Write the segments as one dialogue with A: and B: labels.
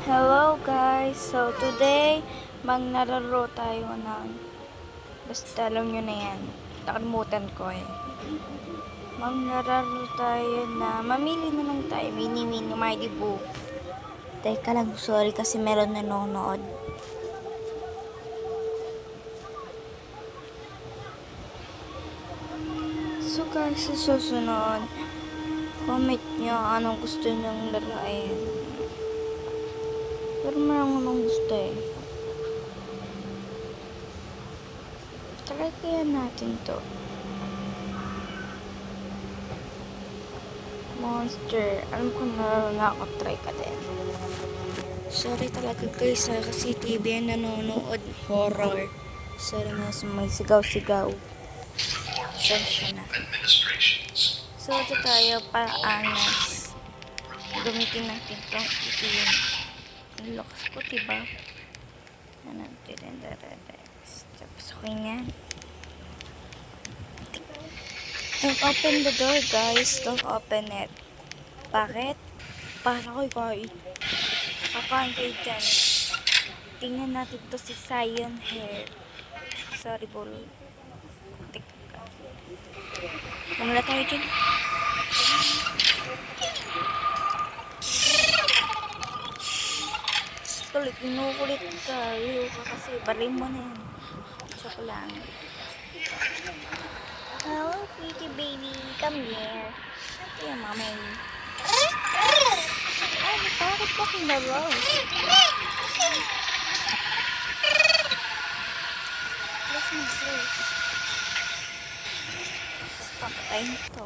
A: Hello guys! So today, maglalaro tayo ng, basta alam nyo na yan, nakalimutan ko eh. Maglalaro tayo na, mamili na lang tayo, mini-mini, Mighty Boo. Teka lang, sorry kasi meron nanonood. So guys, sa susunod, comment nyo anong gusto nyong laruin. Pero meron anong gusto eh. Try kaya natin to. Monster. Alam ko na ako, try ka din. Sorry talaga guys kasi TV ang nanonood. Horror. Sorry na may sigaw-sigaw. Sensya na. So ito tayo pa-anas. Gamitin natin itong itim. Ang lakas ko, diba? Pasukin yan. Don't open the door, guys. Don't open it. Bakit? Para ko guys. Kakain kayo dyan. Tingnan natin to si Cyan Hair. Sorry, bol. Teka. Mamula tayo dyan. Tuloy, kinukulit ka. Iyo ka kasi. Balim mo na yan. Tsaka lang. Hello, pretty baby. Come here. Yeah, mommy. Ay, bakit po kinarose? Close mo, close. Tapos papatayin ito.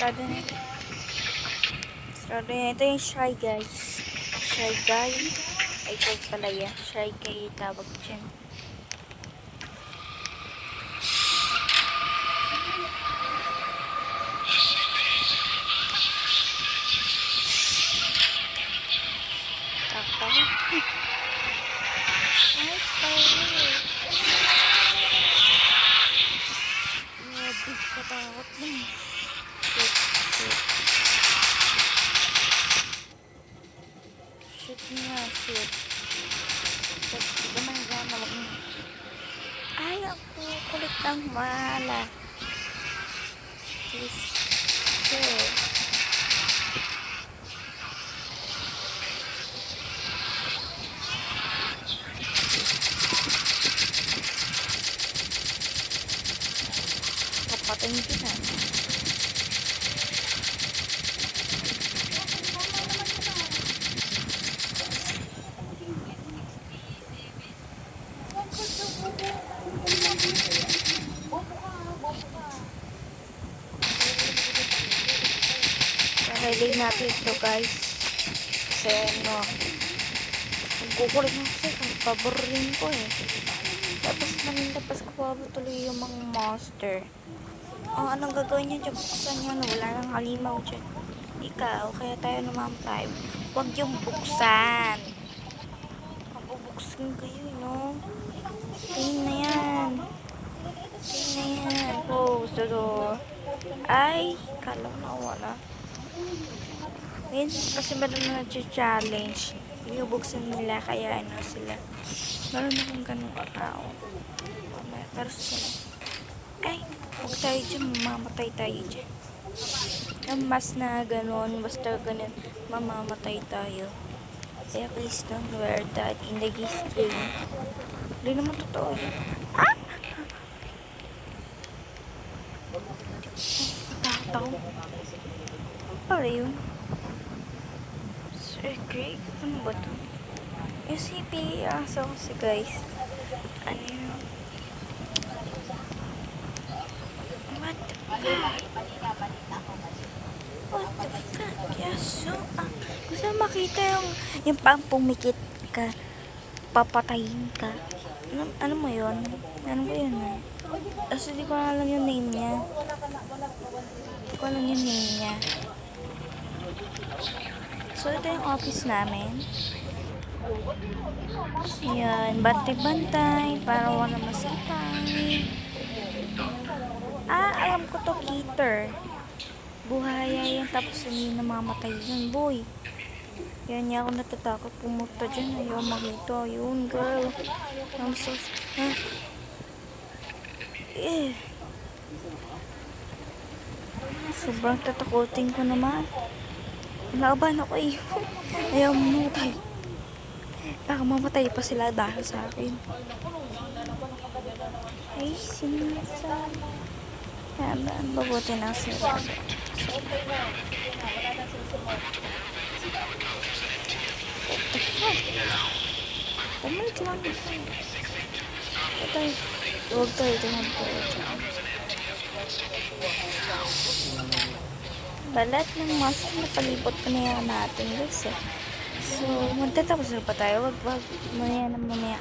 A: Sarado na. Ito yung Shy Guys. Shy Guy. Ay, ito pala yan. Shy Guy tawag dyan. Taktaw. Ay, power. Big katakot mo. Shoot nga, shoot. Gamay gana, wag mo. Ay, ako, kulit ng mala. This, papatayin kita. Highlight natin ito guys. Kasi ano, magkukulit na kasi paborin ko eh. Tapos ko pa tuloy yung mga monster. Oh, anong gagawin niya dyan? Buksan niya, no? Wala nang halimaw dyan. Ikaw, kaya tayo naman 5. Huwag yung buksan. Mabubuksan kayo, no? Tingin na yan. Tingin na yan. Close the door. Ay, kala na wala. Ngayon, kasi meron na nag-challenge. Binubuksan nila, kaya ano sila. Meron akong ganung kakao. Pero sila. Ay, huwag tayo dyan, mamamatay tayo dyan. Ang mas na ganon, basta ganon, mamamatay tayo. Kaya please don't wear that in the game. Hindi naman totoo yun. Ah! Takot ako. Para yun. Sir Greg, ano ba to? SCP, aso kasi guys. Ano yun? What the fuck? What the fuck? Yaso, gusto makita yung pang pumikit ka, papatayin ka. Ano mo yun? Ano ba yun? Kasi di ko alam yung name niya. Di ko alam yung name niya. So, ito yung office namin. Ayan, bantay-bantay para wala masipay. Alam ko to, Keter. Buhaya yan, tapos hindi namamatay yun, boy. Yan niya ako natatakot pumunta dyan. Ayaw makita. Yun, girl. I'm so... Sobrang tatakotin ko naman. Naaban ako eh. Ayaw mamatay. Baka mamatay pa sila dahil sa akin. Ay, sinasama. Yan, babuti na sila. Pumalit lang ako. Huwag tayo. Balat ng mask na palibot ko na yan natin guys eh. So, magtatapos na pa tayo. Wag. Mamaya.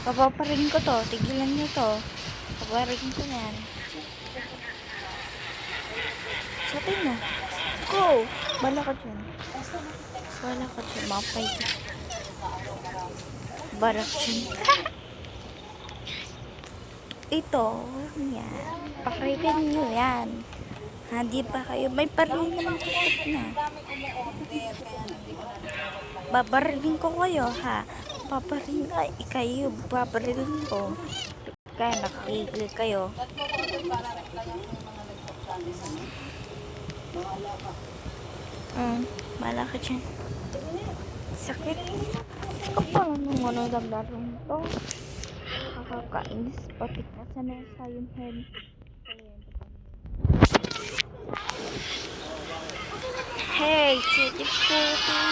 A: Papaparing ko to. Tigilan nyo to. Papaparing ko na yan. So, tayo na. Go! Bala ka dyan. Mapay ka. Barak dyan. Ito. Yan. Pakritin nyo yan. Di ba kayo? May paril naman tutok na. Babarilin ko kayo, ha? Kayo, babarilin ko. Kaya nakakigil kayo. Bala ka dyan. Sakit. Kapag nung damdaran to. Nakakainis. Patik na sa nasa yung head. Hey, cutie pooty.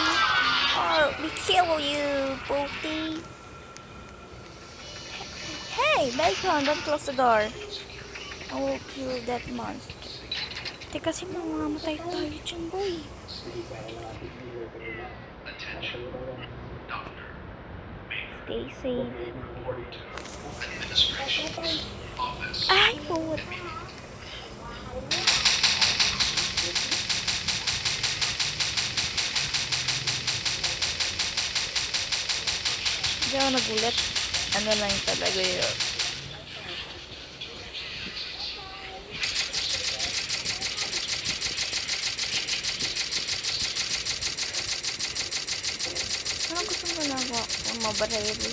A: Oh, we kill you, pooty. Hey, Bacon, don't close the door. I will kill that monster. Teka, kasi mamamatay tayo dyan, boy. Stay safe. Ay, po. Hindi ako nagulat. Ano lang talaga yun. Ano gusto mo na ako? Ang mabarayli.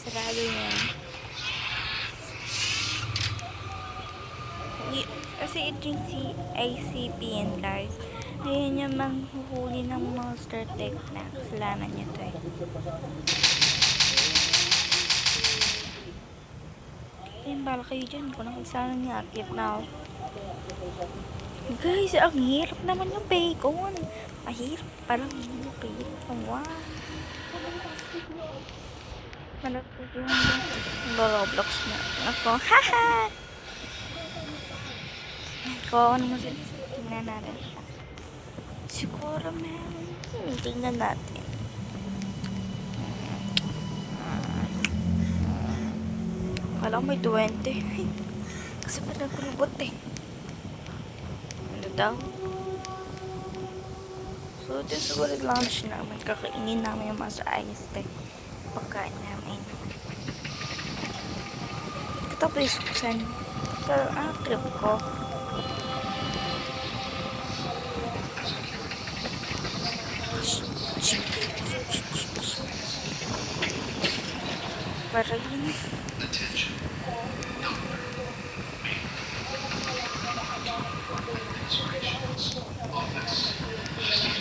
A: Sarado yan. Kasi ito yung si ICPN guys. Ayan yung manghuhuli ng monster tech na kasalanan nyo to eh. Ayan, bala kayo dyan. Kung nakasalanan niya, akit na ako. Guys, ang hirap naman yung bacon. Mahirap parang yung bacon. Wow. Malapit yung Roblox na ako. Haha! Kung ano mo sila. Tingnan natin siya. Siguro meron. Tingnan natin. Wala may 20. Kasi pa nagrobot eh. Ano daw? So, ito siguro lunch namin. Kakainin namin yung mga sa ice teh. Pagkain namin. Ito pa isuksan. Pero trip ko. Para yun.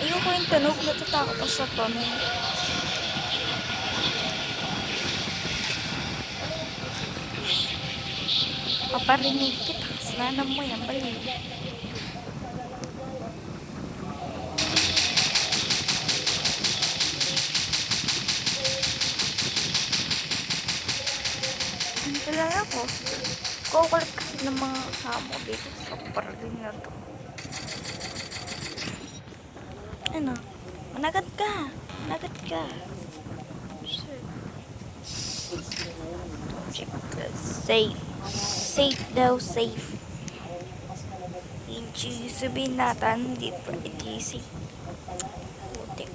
A: Ayoko yung tunog. Natatakot ako sa tunog. Paparinig kita. Kasalanan mo yan. Balik. Dito lang ako. Kukulit kasi ng mga kasama dito sa parking na to. Ano? Managat ka. Managat ka. Shit. Check the safe. Safe daw, safe. Hindi sabihin natin, hindi pa safe. Putik.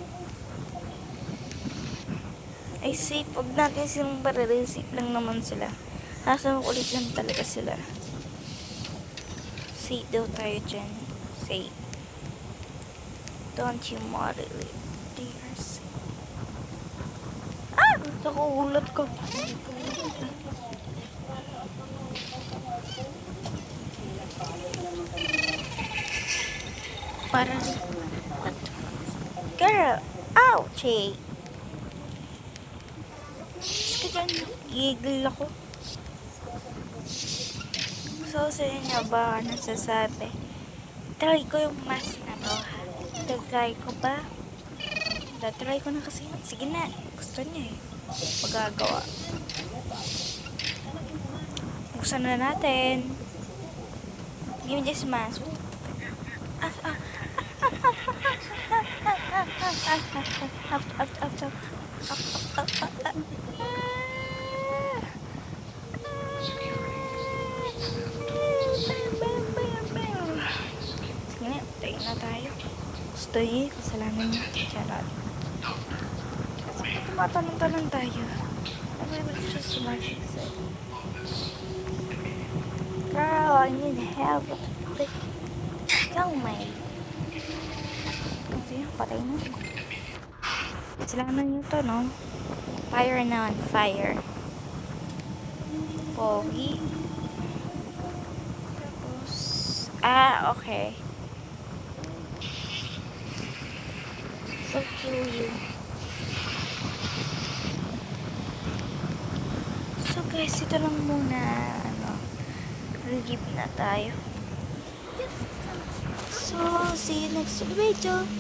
A: Ay, safe. Huwag natin silang baril. Safe lang naman sila. Nasa makulit lang talaga sila. Safe daw tayo dyan. Safe. Don't you model it. They are safe. Ah! Nakuulat ko. Para girl. Ouch! Hey. Ka dyan. Gigil ako. So, sa inyo ba nasasabi? Try ko yung mask na to. Try ko ba? Try ko na kasi. Sige na. Gusto niya eh. Magagawa. Buksan na natin. Give me this mask. Sige na, tayo na tayo. Gusto niyo, kasalanan niyo. Charot. Kasi tumatanong-tanong tayo. Ano ba siya sumasin sa girl, I need help. Ikaw may. Kasi patay na. Kasalanan niyo to, no? Fire na on fire. Pogi. Tapos, okay. I'll kill you. So guys, ito lang muna, leave na tayo. So, see you next video.